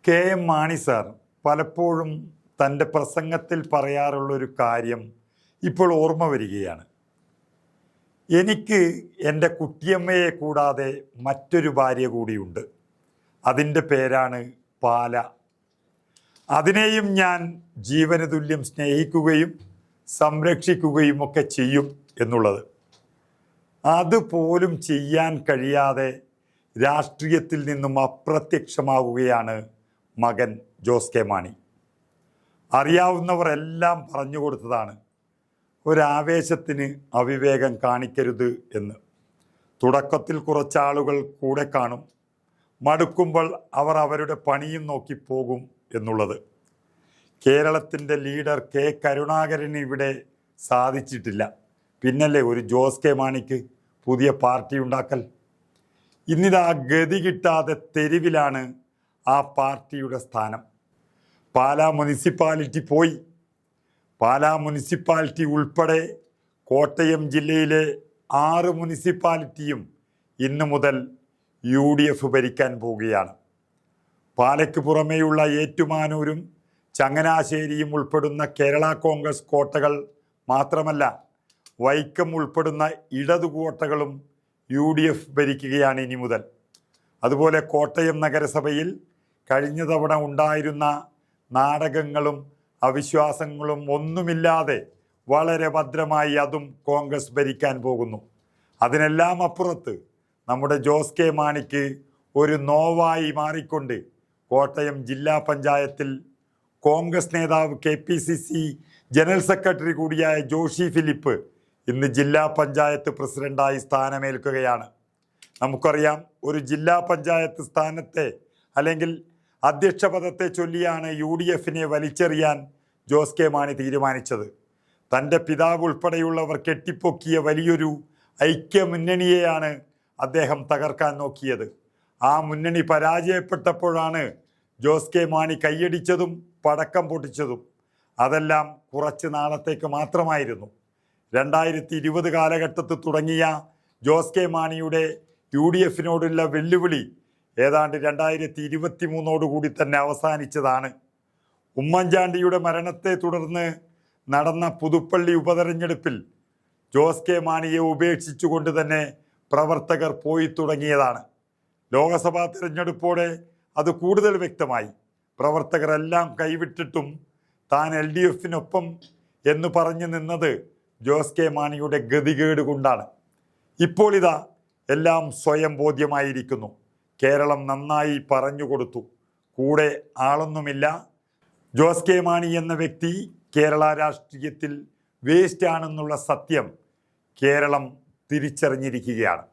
K M. Mani sir പലപ്പോഴും തൻ്റെ പ്രസംഗത്തിൽ പറയാറുള്ളൊരു കാര്യം ഇപ്പോൾ ഓർമ്മ വരികയാണ്. എനിക്ക് എൻ്റെ കുട്ടിയമ്മയെ കൂടാതെ മറ്റൊരു ഭാര്യ കൂടിയുണ്ട്. അതിൻ്റെ പേരാണ് പാല. അതിനെയും ഞാൻ ജീവന് തുല്യം സ്നേഹിക്കുകയും സംരക്ഷിക്കുകയും ഒക്കെ ചെയ്യും എന്നുള്ളത്. അതുപോലും ചെയ്യാൻ കഴിയാതെ രാഷ്ട്രീയത്തിൽ നിന്നും അപ്രത്യക്ഷമാവുകയാണ് മകൻ ജോസ് കെ മാണി. അറിയാവുന്നവർ എല്ലാം പറഞ്ഞു കൊടുത്തതാണ്, ഒരാവേശത്തിന് അവിവേകം കാണിക്കരുത് എന്ന്. തുടക്കത്തിൽ കുറച്ചാളുകൾ കൂടെ കാണും, മടുക്കുമ്പോൾ അവർ അവരുടെ പണിയും നോക്കി പോകും എന്നുള്ളത്. കേരളത്തിൻ്റെ ലീഡർ കെ കരുണാകരന് ഇവിടെ സാധിച്ചിട്ടില്ല. പിന്നല്ലേ ഒരു ജോസ് കെ മാണിക്ക് പുതിയ പാർട്ടി ഉണ്ടാക്കൽ. ഇന്നിതാ ഗതി കിട്ടാതെ തെരുവിലാണ് ആ പാർട്ടിയുടെ സ്ഥാനം. പാലാ മുനിസിപ്പാലിറ്റി പോയി. പാലാ മുനിസിപ്പാലിറ്റി ഉൾപ്പെടെ കോട്ടയം ജില്ലയിലെ 6 മുനിസിപ്പാലിറ്റിയും ഇന്നു മുതൽ UDF ഭരിക്കാൻ പോവുകയാണ്. പാലയ്ക്ക് പുറമേയുള്ള ഏറ്റുമാനൂരും ചങ്ങനാശ്ശേരിയും ഉൾപ്പെടുന്ന കേരള കോൺഗ്രസ് കോട്ടകൾ മാത്രമല്ല, വൈക്കം ഉൾപ്പെടുന്ന ഇടതു കോട്ടകളും UDF ഭരിക്കുകയാണ് ഇനി മുതൽ. അതുപോലെ കോട്ടയം നഗരസഭയിൽ കഴിഞ്ഞ തവണ ഉണ്ടായിരുന്ന നാടകങ്ങളും അവിശ്വാസങ്ങളും ഒന്നുമില്ലാതെ വളരെ ഭദ്രമായി അതും കോൺഗ്രസ് ഭരിക്കാൻ പോകുന്നു. അതിനെല്ലാം അപ്പുറത്ത് നമ്മുടെ ജോസ് കെ മാണിക്ക് ഒരു നോവായി മാറിക്കൊണ്ട് കോട്ടയം ജില്ലാ പഞ്ചായത്തിൽ കോൺഗ്രസ് നേതാവ് KPCC ജനറൽ സെക്രട്ടറി കൂടിയായ ജോഷി ഫിലിപ്പ് ഇന്ന് ജില്ലാ പഞ്ചായത്ത് പ്രസിഡന്റായി സ്ഥാനമേൽക്കുകയാണ്. നമുക്കറിയാം, ഒരു ജില്ലാ പഞ്ചായത്ത് സ്ഥാനത്തെ അല്ലെങ്കിൽ അധ്യക്ഷ പദത്തെ ചൊല്ലിയാണ് UDFനെ വലിച്ചെറിയാൻ ജോസ് കെ മാണി തീരുമാനിച്ചത്. തൻ്റെ പിതാവ് ഉൾപ്പെടെയുള്ളവർ കെട്ടിപ്പൊക്കിയ വലിയൊരു ഐക്യമുന്നണിയെയാണ് അദ്ദേഹം തകർക്കാൻ നോക്കിയത്. ആ മുന്നണി പരാജയപ്പെട്ടപ്പോഴാണ് ജോസ് കെ മാണി കൈയടിച്ചതും പടക്കം പൊട്ടിച്ചതും. അതെല്ലാം കുറച്ച് നാളത്തേക്ക് മാത്രമായിരുന്നു. 2020 കാലഘട്ടത്തിൽ തുടങ്ങിയ ജോസ് കെ മാണിയുടെ UDFനോടുള്ള വെല്ലുവിളി ഏതാണ്ട് 2023 തന്നെ അവസാനിച്ചതാണ്. ഉമ്മൻചാണ്ടിയുടെ മരണത്തെ തുടർന്ന് നടന്ന പുതുപ്പള്ളി ഉപതെരഞ്ഞെടുപ്പിൽ ജോസ് കെ മാണിയെ ഉപേക്ഷിച്ചുകൊണ്ട് തന്നെ പ്രവർത്തകർ പോയി തുടങ്ങിയതാണ്. ലോക്സഭാ തിരഞ്ഞെടുപ്പോടെ അത് കൂടുതൽ വ്യക്തമായി. പ്രവർത്തകരെല്ലാം കൈവിട്ടിട്ടും താൻ LDFനൊപ്പം എന്ന് പറഞ്ഞു നിന്നത് ജോസ് കെ മാണിയുടെ ഗതികേട് കൊണ്ടാണ്. ഇപ്പോൾ ഇതാ എല്ലാം സ്വയം ബോധ്യമായിരിക്കുന്നു. കേരളം നന്നായി പറഞ്ഞുകൊടുത്തു, കൂടെ ആളൊന്നുമില്ല. ജോസ് കെ മാണി എന്ന വ്യക്തി കേരള രാഷ്ട്രീയത്തിൽ വേസ്റ്റ് ആണെന്നുള്ള സത്യം കേരളം തിരിച്ചറിഞ്ഞിരിക്കുകയാണ്.